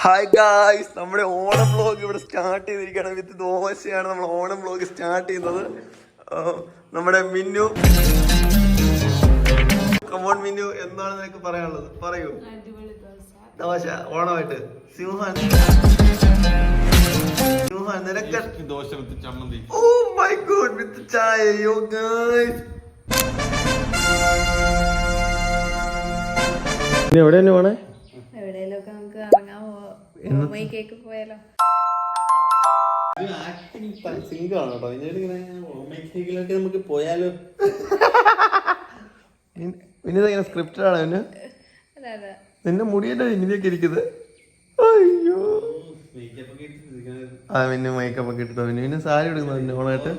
Hi guys, നമ്മുടെ Onam vlog ഇവിടെ start ചെയ്തിരിക്കുകയാണ്. വിത്ത് ദോശയാണ് നമ്മൾ ഓണം വ്ലോഗ് സ്റ്റാർട്ട് ചെയ്യുന്നത്. നമ്മുടെ മിന്നു, കമോൺ മിന്നു, എന്താണ് നിനക്ക് പറയാനുള്ളത്? പറയൂ. ദോശ ഓണമായിട്ട് സിംഹാൻ നിനക്ക് ദോശ വിത്ത് ചമ്മന്തി. ഓ മൈ ഗോഡ്, വിത്ത് ചായ. യോ ഗായ്സ്, എവിടെ തന്നെ പോണേ? എവിടെയെങ്കിലൊക്കെ നമുക്ക് ഇറങ്ങാമോ? കേക്ക് പോയാലോ? നമുക്ക് പോയാലോ? പിന്നെ സ്ക്രിപ്റ്റഡ് ആണ് പിന്നെ. നിന്റെ മുടിയല്ലേ ഇങ്ങനെയൊക്കെ ഇരിക്കുന്നത്? അയ്യോ, ആ പിന്നെ മേക്കപ്പ് ഒക്കെ ഇട്ടിട്ടോ? പിന്നെ സാരി എടുക്കുന്നു പിന്നെ ഓണായിട്ട്.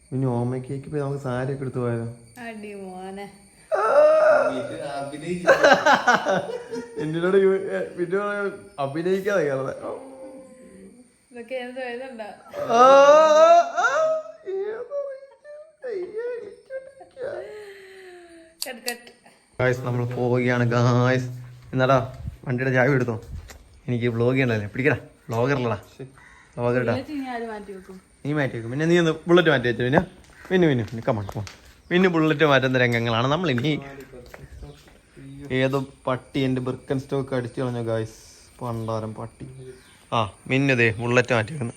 പിന്നെ ഓമ കേക്ക് പോയി നമുക്ക് സാരി ഒക്കെ എടുത്തു പോയാലോ? എന്നോട് പിന്നെ അഭിനയിക്കാതെ കയറുന്നത്. നമ്മൾ പോവുകയാണ് ഗായ്സ്. എന്നാടാ വണ്ടിയുടെ ചാവി എടുത്തോ? എനിക്ക് വ്ളോഗ് ചെയ്യണ്ടല്ലേ, പിടിക്കടാ. വ്ളോഗറല്ലടാ, വ്ളോഗർടാ. നീ മാറ്റി വെക്കും. പിന്നെ നീ ഒന്ന് ബുള്ളറ്റ് മാറ്റി വെച്ചു. പിന്നെ കമാൺ പിന്നെ ബുള്ളറ്റ് മാറ്റുന്ന രംഗങ്ങളാണ് നമ്മൾ ഇനി. ഏതോ പട്ടി എൻ്റെ ബിർക്കൻ സ്റ്റോക്ക് അടിച്ചു കളഞ്ഞു ഗായ്സ്, പണ്ടാരം പട്ടി. ആ മിന്നതേ ബുള്ളറ്റ് മാറ്റി വെക്കുന്നു.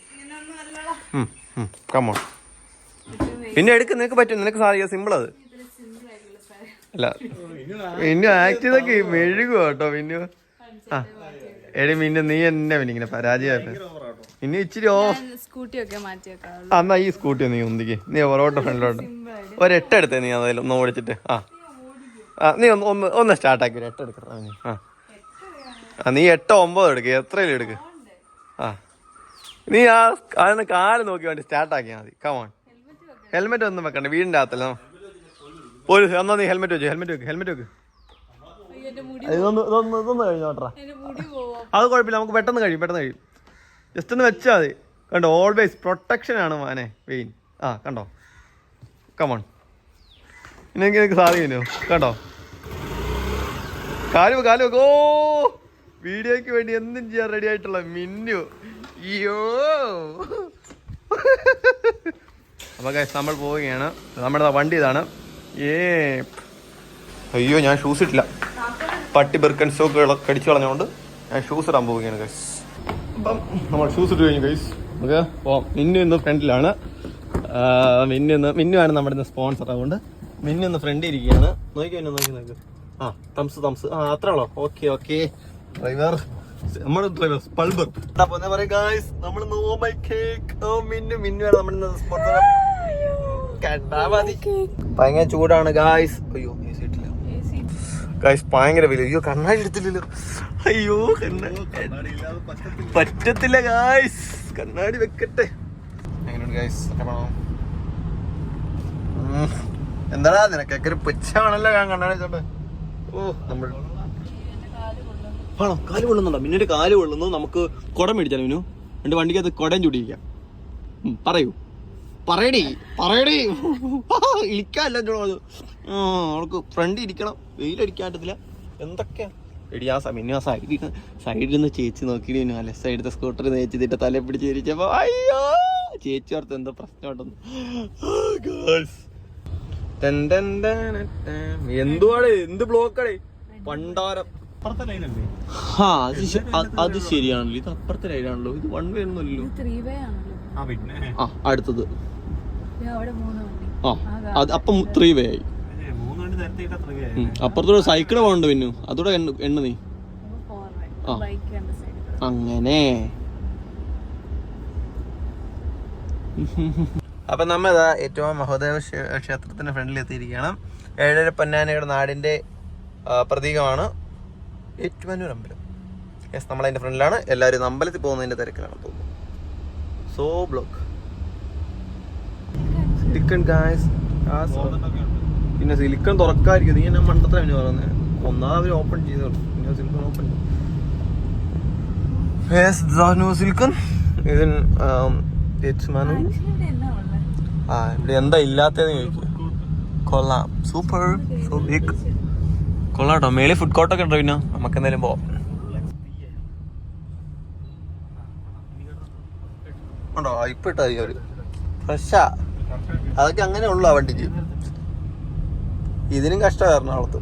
കമോൺ പിന്നെ എടുക്ക്, നിനക്ക് പറ്റും, നിനക്ക് സാധിക്കുക. സിമ്പിൾ അത് അല്ല. പിന്നെ ആക്ട് ചെയ്തൊക്കെ മെഴുകുക കേട്ടോ പിന്നെ. ആ എടി പിന്നെ നീ എന്നെ പിന്നെ ഇങ്ങനെ പരാജയമായിട്ട് പിന്നെ ഇച്ചിരി എന്നാ ഈ സ്കൂട്ടി നീ ഒന്നിക്ക്. നീ പൊറോട്ട ഫ്രണ്ടിലോട്ട് ഒരെട്ടെടുത്തേ നീ അതായാലും ഒന്ന് ഓടിച്ചിട്ട്. നീ ഒന്ന് സ്റ്റാർട്ടാക്കി ഒരു 8 എടുക്കണം. നീ 8 9 എടുക്കുക, എത്രയും എടുക്ക്. നീ അതിന് കാല് നോക്കി വേണ്ടി സ്റ്റാർട്ടാക്കിയാൽ മതി. കമോൺ. ഹെൽമെറ്റ് ഒന്നും വെക്കണ്ട, വീടിൻ്റെ അകത്തല്ലോ. എന്നാ നീ ഹെൽമെറ്റ് വെക്ക്. ഇതൊന്ന് കഴിഞ്ഞോട്ടാ. അത് കുഴപ്പമില്ല, നമുക്ക് പെട്ടെന്ന് കഴിയും. ജസ്റ്റ് ഒന്ന് വെച്ചാൽ മതി. കണ്ടോ, ഓൾവേസ് പ്രൊട്ടക്ഷൻ ആണ് മാനെ വെയിൻ. കണ്ടോ, കമോൺ. എനിക്ക് സാധിക്കുമല്ലോ. കണ്ടോ, കാല് വെക്കോ. വീഡിയോയ്ക്ക് വേണ്ടി എന്തും ചെയ്യാൻ റെഡി ആയിട്ടുള്ള മിന്നു. അയ്യോ, അപ്പൊ നമ്മൾ പോവുകയാണ്. നമ്മുടെ വണ്ടി ഇതാണ്. അയ്യോ, ഞാൻ ഷൂസ് ഇട്ടില്ല. പട്ടി ബിർക്കൻ സ്റ്റോക്ക് കടിച്ചു കളഞ്ഞുകൊണ്ട് ഞാൻ ഷൂസ് ഇടാൻ പോവുകയാണ് ഗൈസ്. അപ്പം നമ്മൾ ഷൂസ് ഇട്ട് കഴിഞ്ഞു ഗൈസ്. നമുക്ക് പോവാം. മിന്നു ഇന്ന് ഫ്രണ്ടിലാണ്. മിന്നു ആണ് നമ്മുടെ ഇന്ന് സ്പോൺസർ. അതുകൊണ്ട് മിന്നു ഇന്ന് ഫ്രണ്ടിൽ ഇരിക്കുകയാണ്. നോക്കി. തംസ് അത്ര ഉള്ളോ? ഓക്കെ. ഡ്രൈവർ, നമ്മുടെ ഡ്രൈവർ പൾബർ. നമ്മൾ മിന്നുവാണ് നമ്മുടെ സ്പോൺസർ. ഭയങ്കര ചൂടാണ് ഗായ്സ്. അയ്യോ ഗായ്സ്, ഭയങ്കര വില. അയ്യോ, കണ്ണാടി എടുത്തില്ലല്ലോ. അയ്യോ, പറ്റത്തില്ല ഗായ്സ്, കണ്ണാടി വെക്കട്ടെ. എങ്ങനെയുണ്ട് ഗായ്സ്? എന്താടാ നിനക്കൊക്കെ ഒരു പുച്ഛമാണല്ലോ ഞാൻ കണ്ണാടി വെച്ചോണ്ട്. നമ്മൾ ആണോ? കാല് കൊള്ളുന്നുണ്ടോ? മിന്നിന്റെ കാല് കൊള്ളുന്നു. നമുക്ക് കുടം മേടിച്ചാലോ മിന്നു? എന്റെ വണ്ടിക്കകത്ത് കുടം ചൂടിയിരിക്കാം. പറയടി ഇരിക്കാല്ല. അവൾക്ക് ഫ്രണ്ട് ഇരിക്കണം, വെയിലടിക്കാൻ പറ്റത്തില്ല. എന്തൊക്കെയാ എടി ആ മിന്നു സൈഡിൽ നിന്ന് ചേച്ചി നോക്കിയിട്ട് മിന്നു അല്ലെ സൈഡത്തെ സ്കൂട്ടർ ചേച്ചിട്ട് തലയെ പിടിച്ച് തിരിച്ചപ്പോ അയ്യോ, ചേച്ചി ഓർത്ത് എന്തോ പ്രശ്നമുണ്ടെന്ന്. എന്തുവാടേ, എന്ത് ബ്ലോക്കാടേ പണ്ടാരം. അത് ശരിയാണല്ലോ, ഇത് അപ്പുറത്തെ ലൈനാണല്ലോ. ഇത് 1 വേ ഒന്നുമല്ലോ. അടുത്തത് അപ്പം 3 വേ ആയി. അപ്പുറത്തൂടെ സൈക്കിള് പോകണ്ട പിന്നു, അതൂടെ എണ്ണ നീ. അങ്ങനെ അപ്പൊ നമ്മ ഏറ്റവും മഹോദയ ക്ഷേത്രത്തിന്റെ ഫ്രണ്ടിൽ എത്തിയിരിക്കുകയാണ്. ഏഴര പൊന്നാനയുടെ നാടിന്റെ പ്രതീകമാണ് ഏറ്റുമാനൂർ അമ്പലം. യെസ്, നമ്മളതിന്റെ ഫ്രണ്ടിലാണ്. എല്ലാവരും അമ്പലത്തിൽ പോകുന്നതിന്റെ തിരക്കിലാണ് തോന്നുന്നു. So block silicon guys. പിന്നെ സിലിക്കൺ തുറക്കാതിരിക്കും. നീ എന്നെ മണ്ടത്ര പിന്നെ പറയുന്നത്. ഒന്നാമത് ഓപ്പൺ ചെയ്തോളൂ. പിന്നെ സിലിക്കൺ ഓപ്പൺ സിലിക്കൺ ഇവിടെ എന്താ ഇല്ലാത്തതെന്ന് ചോദിക്കും. കൊള്ളാം, സൂപ്പർ, സോ ബിഗ്. കൊള്ളാട്ടോ. മേളിൽ ഫുഡ് കോർട്ടൊക്കെ ഉണ്ടോ? പിന്നെ നമുക്ക് എന്തായാലും പോവാം. ഉണ്ടോ? ഇപ്പൊ ഇട്ടാ ഒരു ഫ്രഷാ. അതൊക്കെ അങ്ങനെ ഉള്ളു ആ വണ്ടിക്ക്. ഇതിനും കഷ്ടമാണ് എറണാകുളത്ത്.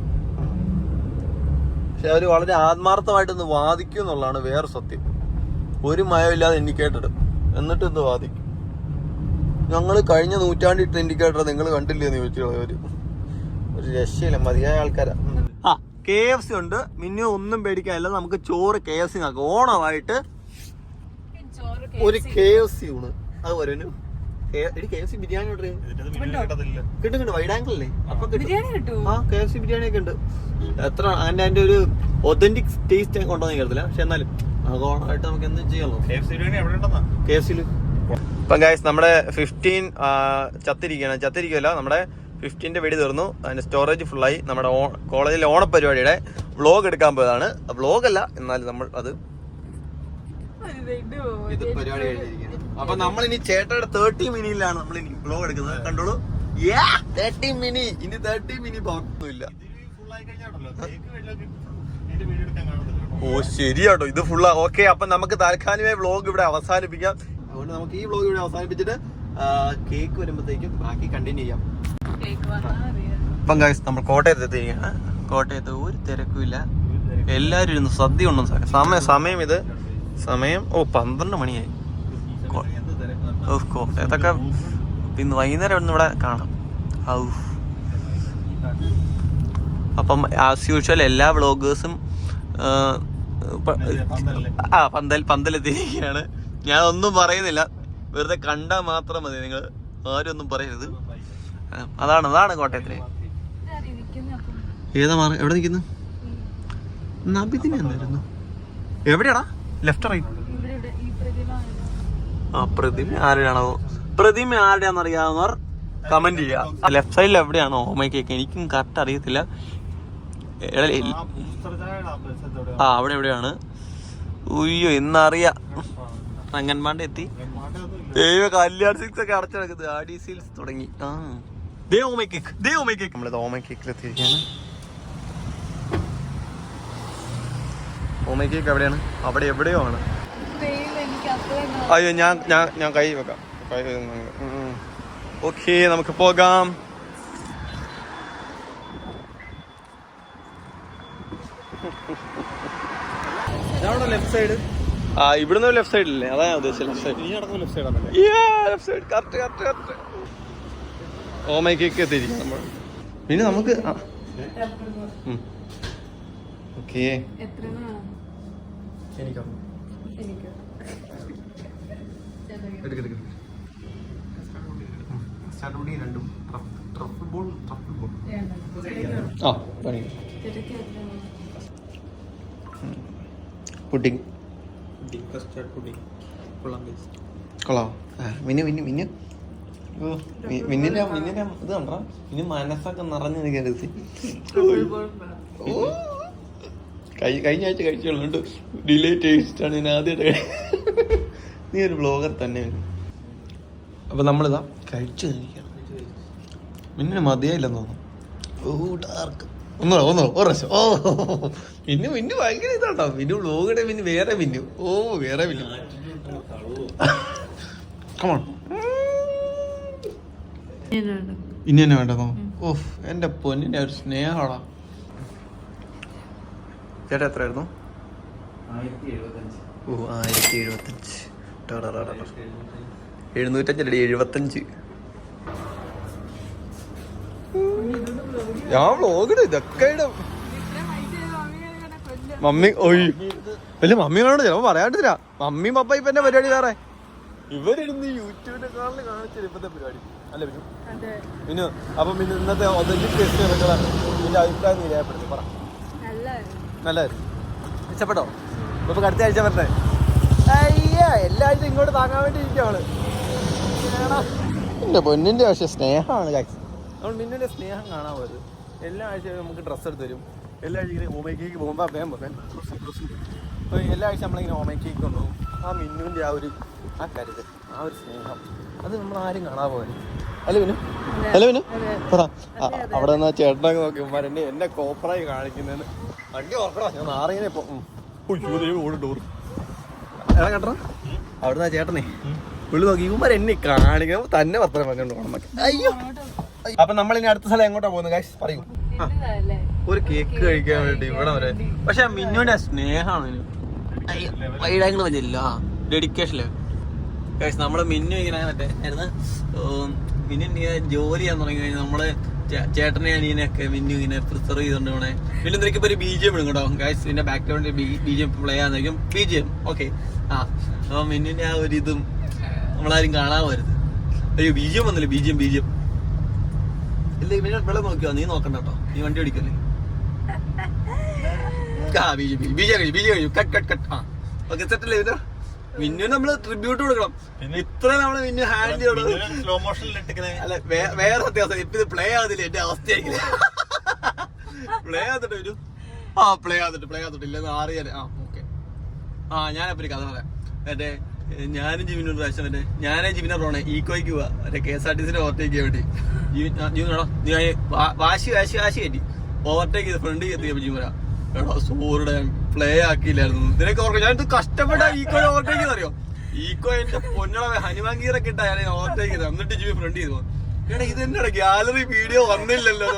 പക്ഷെ അവര് വളരെ ആത്മാർത്ഥമായിട്ടൊന്ന് വാദിക്കും എന്നുള്ളതാണ് വേറെ സത്യം. ഒരു മയമില്ലാതെ ഇൻഡിക്കേറ്റർ എന്നിട്ട് എന്ത് വാദിക്കും. ഞങ്ങൾ കഴിഞ്ഞ നൂറ്റാണ്ടിട്ട് ഇൻഡിക്കേറ്റർ നിങ്ങൾ കണ്ടില്ലെന്ന് ചോദിച്ചോളൂ. ഒരു രക്ഷയില്ല. മതിയായ ആൾക്കാരാ. ആ KFC ഉണ്ട്. മിന്നു ഒന്നും പേടിക്കാനില്ല. നമുക്ക് ചോറ് KFC ആക്കാം. ഓണമായിട്ട് ഒരു KFC ഊണ്. അതുപോലെ KFC ബിരിയാണി ഓർഡർ കിട്ടും. വൈഡ് ആംഗിൾ അല്ലേ? അപ്പൊ KFC ബിരിയാണി ഒക്കെ ഉണ്ട്. എത്ര അതിന്റെ ഒരു ഒതന്റിക് ടേസ്റ്റ് കൊണ്ടോന്ന് കേൾത്തില്ല. പക്ഷെ എന്നാലും ഓണമായിട്ട് നമുക്ക് എന്തും ചെയ്യാമല്ലോ. KFC ഇപ്പം ഗൈസ് നമ്മുടെ 15 ചത്തിരിക്കുമല്ല. നമ്മുടെ 15ന്റെ വെടി തീർന്നു. അതിന്റെ സ്റ്റോറേജ് ഫുള്ളായി. നമ്മുടെ കോളേജിലെ ഓണപരിപാടിയുടെ വ്ളോഗ് എടുക്കാൻ പോയതാണ്. വ്ളോഗല്ല, എന്നാലും നമ്മൾ അത് ഇത് പരിപാടി കഴിഞ്ഞിരിക്കുകയാണ്. അപ്പൊ നമ്മളിനി ചേട്ടയുടെ 30 മിനിയിലാണ് നമ്മൾ ഇനി വ്ളോഗ് എടുക്കുന്നത്. കണ്ടോളൂ. 30 മിനി. ഇനി 30 മിനി പോകത്തൊന്നുമില്ല. ഓ ശരിയാട്ടോ, ഇത് ഫുള്ളാ. ഓക്കെ, അപ്പൊ നമുക്ക് താൽക്കാലികമായി വ്ളോഗ് ഇവിടെ അവസാനിപ്പിക്കാം. അതുകൊണ്ട് നമുക്ക് ഈ വ്ളോഗ് ഇവിടെ അവസാനിപ്പിച്ചിട്ട് കേക്ക് വരുമ്പോഴത്തേക്കും ബാക്കി കണ്ടിന്യൂ ചെയ്യാം. ഇപ്പം ഗൈസ് നമ്മൾ കോട്ടയത്ത് എത്തിയിരിക്കുകയാണ്. കോട്ടയത്ത് ഒരു തിരക്കുമില്ല. എല്ലാവരും ഇരുന്ന് സദ്യ ഉണ്ടെന്ന് സമയം ഇത് 12 മണിയായി. കോട്ടയത്തൊക്കെ ഇന്ന് വൈകുന്നേരം ഒന്നും ഇവിടെ കാണാം. അപ്പം ആസ് യൂഷ്വൽ എല്ലാ വ്ളോഗേഴ്സും പന്തലെത്തിയിരിക്കുകയാണ്. ഞാൻ ഒന്നും പറയുന്നില്ല, വെറുതെ കണ്ടാൽ മാത്രം മതി. നിങ്ങൾ ആരും ഒന്നും പറയരുത്. അതാണ് കോട്ടയത്തിലെ. ഏതാ മാറി? എവിടെ നിൽക്കുന്നു? നബിദിനെ എന്തായിരുന്നു? എവിടെയാടാ? Left right? പ്രതിമ ആരുടെയാണോ? പ്രതിമ ആരുടെയാണെന്ന് അറിയാവുന്നവർ കമന്റ് ചെയ്യാം. ലെഫ്റ്റ് സൈഡിൽ എവിടെയാണോ ഓമൈ കേക്ക്? എനിക്കും കറക്റ്റ് അറിയത്തില്ല. അവിടെ എവിടെയാണ്? ഉയ്യോ, ഇന്നറിയാം. റങ്ങൻമാണ്ട് എത്തി. കല്യാൺ സിക്സ് ഒക്കെ അടച്ചു കിടക്കുന്നത്. ആഡി സീൽസ് തുടങ്ങി. Oh my cake. നമ്മളിത് ഓമൈ കേക്കിലെത്തിയിരിക്കുകയാണ്. ഓമൈ കേക്ക് എവിടെയാണ്? അവിടെ എവിടെയോ ആണ്. അയ്യോ, ഞാൻ കൈ വെക്കാം. ഓക്കെ, നമുക്ക് പോകാം. Left side. ഇവിടുന്ന് ലെഫ്റ്റ് സൈഡില്ലേ? അതാ ഞാൻ ഉദ്ദേശിച്ചത്. Left side correct. Oh my cake എത്തിയിരിക്കും നമ്മൾ. പിന്നെ നമുക്ക് ഓക്കെ. പുഡിംഗ് കൊള്ളാം. മിന്നു ഇത് കണ്ടാ? ഇനി മനസ്സൊക്കെ നിറഞ്ഞു നിൽക്കരുത്. കഴിഞ്ഞ ആഴ്ച കഴിച്ചോളുണ്ട്. ഡിലേ ടേസ്റ്റാണ്. ഞാൻ ആദ്യമായിട്ട്. നീ ഒരു ബ്ലോഗർ തന്നെ. അപ്പൊ നമ്മളിതാ കഴിച്ചു കഴിക്കണം. മിന്നിന് മതിയായില്ലെന്ന് തോന്നുന്നു. ഡാർക്ക് ഒന്നോ മിന്നു ഭയങ്കര ഇതാട്ടോ. മിന്നു ബ്ലോഗിടെ വേറെ മിന്നു. വേറെ മിന്നു. കമോൺ. ഇനി തന്നെ വേണ്ടെന്നോ? എന്റെ പൊന്നിന്റെ ഒരു സ്നേഹമാടാ. ചേട്ടാ എത്രയായിരുന്നു? 1075. 775. ഞാൻ വ്ളോഗിടും, ഇതൊക്കെ ഇടും. മമ്മി വലിയ മമ്മിയോട് ചിലപ്പോ പറയാണ്ടില്ല. മമ്മിയും പപ്പ ഇപ്പൊ എന്റെ പരിപാടി വേറെ. ഇവരിടുന്ന് യൂട്യൂബിന്റെ കാണല് കാണിച്ചില്ല ഇപ്പത്തെ പരിപാടി. അല്ല പിന്നെ അപ്പൊ പിന്നെ ഇന്നത്തെ ഒതന്റിക് ടേസ്റ്റ് നിന്റെ അഭിപ്രായം നീ രേഖപ്പെടുത്തി പറ. നല്ലായിരുന്നു. ഇഷ്ടപ്പെട്ടോ? ഇപ്പൊ അടുത്ത ആഴ്ച വരട്ടെ. എല്ലാ ആഴ്ച ഇങ്ങോട്ട് താങ്ങാൻ വേണ്ടി ഇരിക്കുകയാണ്. എന്റെ പൊന്നിന്റെ പക്ഷെ സ്നേഹമാണ് കാഴ്ച. നമ്മൾ മിന്നിന്റെ സ്നേഹം കാണാൻ പോയത്. എല്ലാ ആഴ്ചയും നമുക്ക് ഡ്രസ്സ് എടുത്ത് തരും. എല്ലാ ആഴ്ച ഇങ്ങനെ ഓമൈ കേക്ക് പോകുമ്പോൾ അപ്പോൾ എല്ലാ ആഴ്ച നമ്മളിങ്ങനെ ഓമൈ കേക്ക് കൊണ്ടുപോകും. ആ മിന്നുവിൻ്റെ ആ കരുതൽ, ആ ഒരു സ്നേഹം, അത് നമ്മൾ ആരും കാണാൻ പോകാൻ. അല്ല വിനു അല്ല വിനു പറ. അവിടെ നിന്ന് ചേട്ടനൊക്കെ നോക്കി എന്നെ കോപ്പറായി കാണിക്കുന്നതിന് വണ്ടി ഓർക്കടാ. ഞാൻ നാറിങ്ങനെ ഇപ്പൊ ഡോർ എടാ കേട്ടോ. അവിടുന്ന് ചേട്ടനെ പുള്ളി നോക്കി ഇവന്മാർ എന്നെ കാണിക്കണം തന്നെ വർത്തനം പറഞ്ഞോണ്ട് പോകണം. അയ്യോ. അപ്പൊ നമ്മൾ ഇനി അടുത്ത സ്ഥലം എങ്ങോട്ടാ പോകുന്നത് ഗൈസ് പറയൂ. ഒരു കേക്ക് കഴിക്കാൻ വേണ്ടി ഇവിടെ വരെ. പക്ഷെ മിന്നുവിന്റെ സ്നേഹമാണ് വൈഡാങ്ങൾ പറ്റില്ല ഡെഡിക്കേഷനില് ഗൈസ്. നമ്മള് മിന്നു ഇങ്ങനെ മറ്റേ ആയിരുന്നു. മിന്നു ജോലി ചെയ്യാൻ തുടങ്ങി കഴിഞ്ഞാൽ നമ്മള് ചേട്ടനെ അനിയനെയൊക്കെ മിന്നു ഇങ്ങനെ പ്രിസർവ് ചെയ്തോണ്ട് പോണേ. പിന്നെ നിനക്കിപ്പോ ഒരു BGM ഇടും കേട്ടോ ഗൈസ്. പിന്നെ ബാക്ക്ഗ്രൗണ്ടിൽ BGM പ്ലേ ആണെങ്കിലും BGM ഓക്കെ. ആ അപ്പൊ മിന്നുവിന്റെ ആ ഒരു ഇതും നമ്മളാരും കാണാൻ വരുത്. അയ്യോ BGM വന്നില്ല. BGM ഇല്ല ഇവനെ വെള്ളം നോക്കിയോ. നീ നോക്കണ്ട കേട്ടോ. നീ വണ്ടി ഓടിക്കല്ലേ. സെറ്റല്ലേ ഇവര്. മിന്നു നമ്മള് ട്രിബ്യൂട്ട് കൊടുക്കണം. ഇത്ര നമ്മള് മിന്നു ഹാൻഡ് ചെയ്യണം. സ്ലോ മോഷനിൽ അല്ല വേറെ അത്യാവശ്യം ഇപ്പൊ ഇത് പ്ലേ ആകുന്നില്ല. എന്റെ അവസ്ഥയായിരിക്കില്ല. പ്ലേ ആകത്തിട്ട് വരൂ. പ്ലേ ആകത്തിട്ട് ഇല്ലെന്ന് അറിയാൻ. ഓക്കെ. ഞാനപ്പോ ഒരു കഥ പറയാം. മറ്റേ ഞാനും ജിവിനൊരു പ്രാവശ്യം മറ്റേ ഞാനേ ജിവിനെ റോണേ ഈക്കോയ്ക്ക് പോവാ മറ്റേ KSRTC ഓവർടേക്ക് ചെയ്യാൻ വേണ്ടി. ജീവനോ നീ വാശി കയറ്റി ഓവർടേക്ക് ചെയ്ത് ഫ്രണ്ട് എത്തിയപ്പോ ജീവന എടാ സൂര്യ പ്ലേ ആക്കിയില്ലായിരുന്നു. നിനക്ക് ഓർക്കും ഞാൻ ഇത് കഷ്ടപ്പെട്ട ഈക്കോ ഓവർടേക്ക് ചെയ്തറിയോ. ഈക്കോ എന്റെ പൊന്നള ഹനുമാൻ ഗീറൊക്കെ ഇട്ടാ ഞാൻ ഓവർടേക്ക് ചെയ്തത്. എന്നിട്ട് ജീവൻ ഫ്രണ്ട് ചെയ്തു. എടാ ഇത് എന്നാ ഗാലറി വീഡിയോ വന്നില്ലല്ലോ.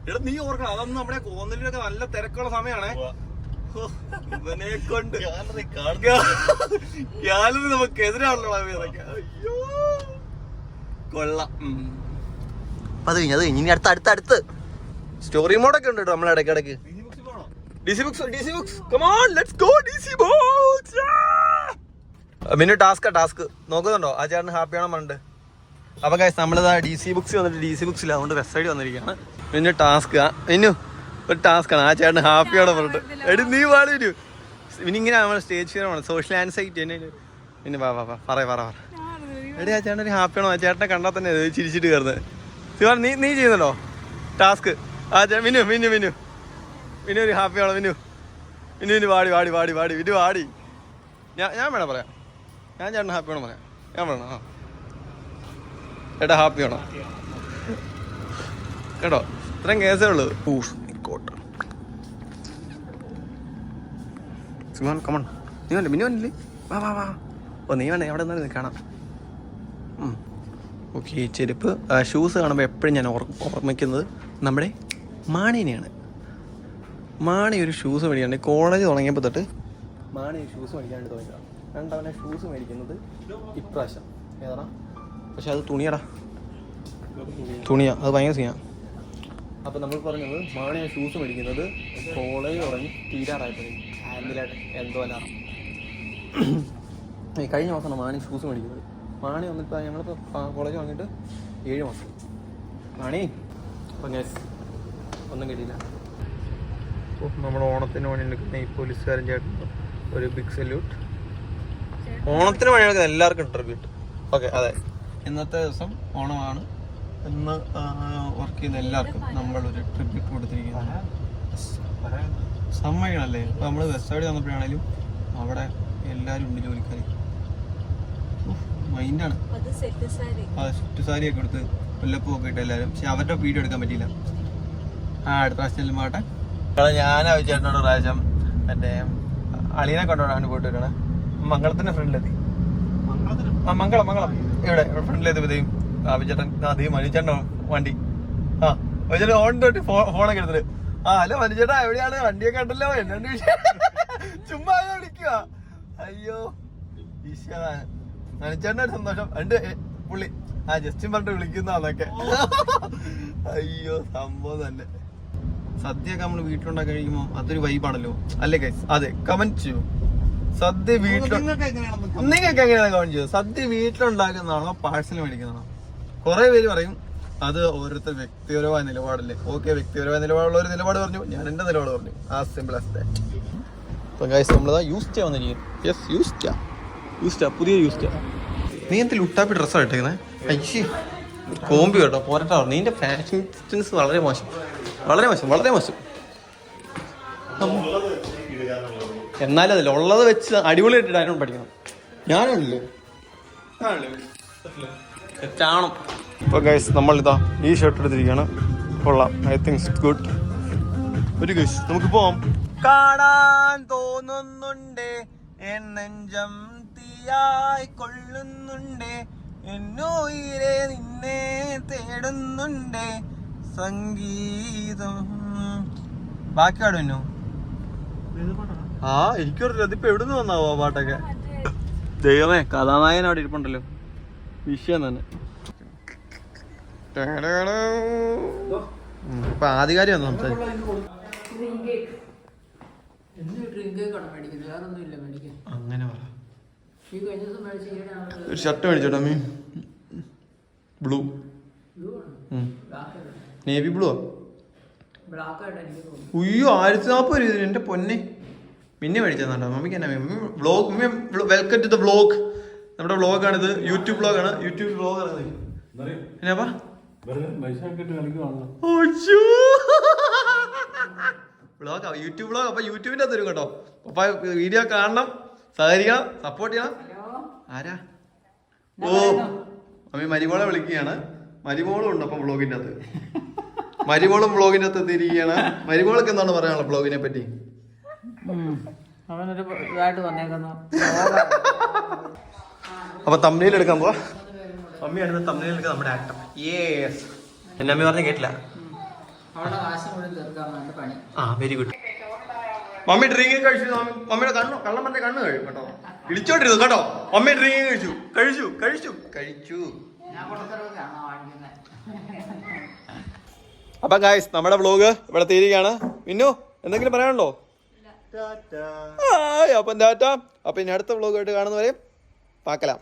എടാ നീ ഓർക്കണം അതൊന്നും നമ്മുടെ കോന്നലിനൊക്കെ നല്ല തിരക്കുള്ള സമയമാണേ. ഇവനെ കൊണ്ട് ഗാലറി നമുക്ക് എതിരാണല്ലോ. അയ്യോ കൊള്ളാം. അത് കഴിഞ്ഞ് ഇനി അടുത്ത് സ്റ്റോറി മോഡൊക്കെ ഉണ്ട് കേട്ടോ നമ്മളെ ഇടയ്ക്കിടയ്ക്ക്. DC books come on let's go DC books. പിന്നെ ടാസ്ക് നോക്കുന്നുണ്ടോ ആ ചേട്ടന് ഹാപ്പി ആണോ പറഞ്ഞിട്ട്. അപ്പൊ ഗൈസ് നമ്മളിതാ DC books വന്നിട്ട് DC books അതുകൊണ്ട് വെസ്റ്റ് സൈഡ് വന്നിരിക്കുകയാണ്. പിന്നെ ടാസ്ക് ഇന്നു ഒരു ടാസ്ക്കാണ്. ആ ചേട്ടന് ഹാപ്പി ആണോ പറഞ്ഞിട്ട്. എടി നീ പാടി വരൂ. പിന്നെ ഇങ്ങനെ നമ്മൾ സ്റ്റേജ് ഫിയർ ആണ് സോഷ്യൽ ആൻസൈറ്റി തന്നെ. പിന്നെ പറ എടി ആ ചേട്ടൻ ഹാപ്പി ആണോ. ആ ചേട്ടനെ കണ്ടാൽ തന്നെ ചിരിച്ചിട്ട് കയറുന്നത്. ശിവാൻ നീ ചെയ്യുന്നുണ്ടോ ടാസ്ക്. ആ മിന്നു ഒരു ഹാപ്പി ആണോ. മിന്നു വാടി മിന്നു വാടി. ഞാൻ വേണം പറയാം. ഞാൻ ചേട്ടൻ ഹാപ്പി ആണോ പറയാം. ഞാൻ പറയണോ ചേട്ടാ ഹാപ്പി ആണോ കേട്ടോ. ഇത്രയും കേസേ ഉള്ളത്. Simon come on. നീ വന്നില്ലേ മിന്നു വന്നില്ലേ. വാ നീ വേണേ അവിടെ നിന്നാലും കാണാം. ഓക്കെ. ചെരുപ്പ് ഷൂസ് കാണുമ്പോൾ എപ്പോഴും ഞാൻ ഓർമ്മിക്കുന്നത് നമ്മുടെ മാണീനെയാണ്. മാണി ഒരു ഷൂസ് മേടിക്കാണ്ട് കോളേജ് തുടങ്ങിയപ്പോൾ തൊട്ട് മാണി ഒരു ഷൂസ് മേടിക്കാണ്ട് തുടങ്ങിയതാണ്. രണ്ടവനെ ഷൂസ് മേടിക്കുന്നത് ഇപ്രാവശ്യം ഏതാ. പക്ഷെ അത് തുണിയാ അത് ഭയങ്കര സീനാ. അപ്പം നമ്മൾ പറഞ്ഞത് മാണി ഷൂസ് മേടിക്കുന്നത് കോളേജ് തുടങ്ങി തീരാറായപ്പോഴേ ഹാൻഡിലായിട്ട് എന്തോ അല്ല. കഴിഞ്ഞ മാസമാണ് മാണി ഷൂസ് മേടിക്കുന്നത്. മാണി വന്നിപ്പോൾ ഞങ്ങളിപ്പോൾ കോളേജ് വാങ്ങിയിട്ട് 7 മാസം. മാണി അപ്പം ഒന്നും കിട്ടിയില്ല. നമ്മൾ ഓണത്തിന് വേണ്ടി നിൽക്കുന്ന ഈ പോലീസുകാരൻ ചേട്ടൻ ഒരു ബിഗ് സല്യൂട്ട്. ഓണത്തിന് വേണ്ടി നിൽക്കുന്ന എല്ലാവർക്കും ട്രിബ്യൂട്ട്. ഓക്കെ അതെ. ഇന്നത്തെ ദിവസം ഓണമാണ്. ഇന്ന് വർക്ക് ചെയ്യുന്ന എല്ലാവർക്കും നമ്മളൊരു ട്രിബ്യൂട്ട് കൊടുത്തിരിക്കുന്നത്. സമ്മതിക്കണല്ലേ. ഇപ്പം നമ്മൾ വെസ്റ്റ് സൈഡ് വന്നപ്പോഴാണേലും അവിടെ എല്ലാവരും ഉണ്ട് ജോലിക്കാർ. മൈൻഡാണ്. സെറ്റ് സാരിയൊക്കെ എടുത്ത് മുല്ലപ്പൂവൊക്കെ ഇട്ട് എല്ലാവരും. പക്ഷെ അവരുടെ വീഡിയോ എടുക്കാൻ പറ്റിയില്ല. അടുത്ത പ്രാവശ്യം ചെല്ലുമ്പോട്ടെ. ഞാനാ ചേട്ടനോട് പ്രാവശ്യം എൻ്റെ അളിയനെ കൊണ്ടുപോകാൻ പോയിട്ട് വരണം. മംഗളത്തിന്റെ ഫ്രണ്ടിലെത്തി. മംഗളം ഇവിടെ ഫ്രണ്ടിലെത്തിയപ്പോഴത്തേക്കും ചേട്ടൻ അധികം മനുചേട്ടൻ്റെ വണ്ടി ചേട്ടൻ ഓൺ തൊട്ട് ഫോണൊക്കെ എടുത്തിട്ട് ഹലോ മനുചേട്ടാ എവിടെയാണ് വണ്ടിയൊക്കെ ഉണ്ടല്ലോ എന്നെ ചുമ്മാ വിളിക്കുക. അയ്യോ ഈശ്വരാണ്. മനുചേട്ടൻ്റെ ഒരു സന്തോഷം ഉണ്ട് പുള്ളി. ജസ്റ്റും പറഞ്ഞിട്ട് വിളിക്കുന്നതൊക്കെ. അയ്യോ സംഭവം തന്നെ. സദ്യയൊക്കെ നമ്മൾ വീട്ടിലുണ്ടാക്കി കഴിക്കുമ്പോൾ അതൊരു വൈബാണല്ലോ അല്ലേ ഗൈസ്. അതെ കമന്റ് ചെയ്യൂ. സദ്യ നിങ്ങൾക്ക് എങ്ങനെയാണ് കമന്റ് ചെയ്യും. സദ്യ വീട്ടിലുണ്ടാക്കുന്നതാണോ പാഴ്സൽ മേടിക്കുന്നതാണോ. കുറെ പേര് പറയും അത് ഓരോരുത്തർ വ്യക്തിപരമായ നിലപാടല്ലേ. ഓക്കെ വ്യക്തിപരമായ നിലപാടുള്ള ഒരു നിലപാട് പറഞ്ഞു. ഞാൻ എന്റെ നിലപാട് പറഞ്ഞു. As simple as that. അപ്പൊ ഗൈസ് നമ്മളതാ യൂസ്റ്റാ വന്നിരിക്കും. യെസ് യൂസ്റ്റാ പുതിയ യൂസ്റ്റാ. നീ എന്തെങ്കിലും ഉട്ടാപ്പി ഡ്രസ്സാണ് ഇട്ടേക്കുന്നത്. അയ്യേ കോമ്പി കേട്ടോ പോരട്ടോ. നീന്റെ ഫാഷൻ സെൻസ് വളരെ മോശം. എന്നാലും അതില്ല ഉള്ളത് വെച്ച് അടിപൊളിയായിട്ട് ഡയലോഗ് പഠിക്കണം. ഞാനുണ്ടല്ലോ സെറ്റാവണം. അപ്പോൾ ഗൈസ് നമ്മളിതാ ഈ ഷർട്ട് എടുത്തിരിക്കുകയാണ്. കൊള്ളാം, ഐ തിങ്ക് ഇറ്റ്സ് ഗുഡ്. ഒരു ഗൈസ് നമുക്ക് പോവാം. കാണാൻ തോന്നുന്നുണ്ട് എൻ നെഞ്ചം തീയായി കൊള്ളുന്നുണ്ട്, എന്നോയിലെ നിന്നെ തേടുന്നുണ്ട് സംഗീതം. ബാക്കി പാടുന്നു. ആ എനിക്കറിയില്ല, അതിപ്പോ എവിടുന്ന് വന്നാവോ ആ പാട്ടൊക്കെ. ദൈവമേ, കഥാനായകൻ അവിടെ ഇരിപ്പുണ്ടല്ലോ, വിഷയം തന്നെ. ഇപ്പൊ ആധികാരിക സംസാരിക്കും. അങ്ങനെ പറ. ഒരു ഷർട്ട് മേടിച്ചോട്ടോ മീ, ബ്ലൂ, നേവി ബ്ലൂ. ഉയ്യോ 1040 രൂപ എന്റെ പൊന്നെ. പിന്നെ മേടിച്ചോ മമ്മിക്ക് എന്നാ vlog. Welcome to the vlog. നമ്മുടെ വ്ലോഗാണിത്, യൂട്യൂബ് വ്ലോഗാണ്. യൂട്യൂബ് വ്ലോഗാണ്. എന്നാപ്പാ വ്ലോഗാ, യൂട്യൂബ് വ്ലോഗ്. അപ്പൊ യൂട്യൂബിന്റെ തരും കേട്ടോ. അപ്പൊ വീഡിയോ കാണണം, സഹകരിക്കണം, സപ്പോർട്ട് ചെയ്യണം. ആരാ? ഓ അമ്മ മരിമോളെ വിളിക്കുകയാണ്. മരിമോളും ഉണ്ട് അപ്പം വ്ലോഗിന്റെ അകത്ത്. മരിമോളും വ്ലോഗിന്റെ അകത്ത് എത്തിയിരിക്കുകയാണ്. മരിമോളൊക്കെ എന്താണ് പറയാനുള്ള വ്ലോഗിനെ പറ്റി? അപ്പൊ തമ്മിൽ എടുക്കാൻ പോവാ. മമ്മിയാണ് തമ്മിൽ എടുക്കാൻ നമ്മുടെ ആക്ടർ. യെസ്. എന്നെ അമ്മ പറഞ്ഞ കേട്ടില്ല. ആ വെരി ഗുഡ്. മമ്മി ഡ്രിങ്ക് കഴിച്ചു. മമ്മിയുടെ കള്ളം പറഞ്ഞ കണ്ണ് കഴിയും കേട്ടോ. ഇടിച്ചോണ്ടിരുന്നു കേട്ടോ. മമ്മി ഡ്രിങ്ക് കഴിച്ചു കഴിച്ചു കഴിച്ചു കഴിച്ചു. അപ്പൊ ഗായ്സ് നമ്മുടെ വ്ലോഗ് ഇവിടെ തീരുകയാണ്. മിന്നു എന്തെങ്കിലും പറയാനുണ്ടോ? അപ്പം ടാറ്റ. അപ്പൊ ഇനി അടുത്ത വ്ലോഗായിട്ട് കാണുന്നവരെ പാക്കലാം.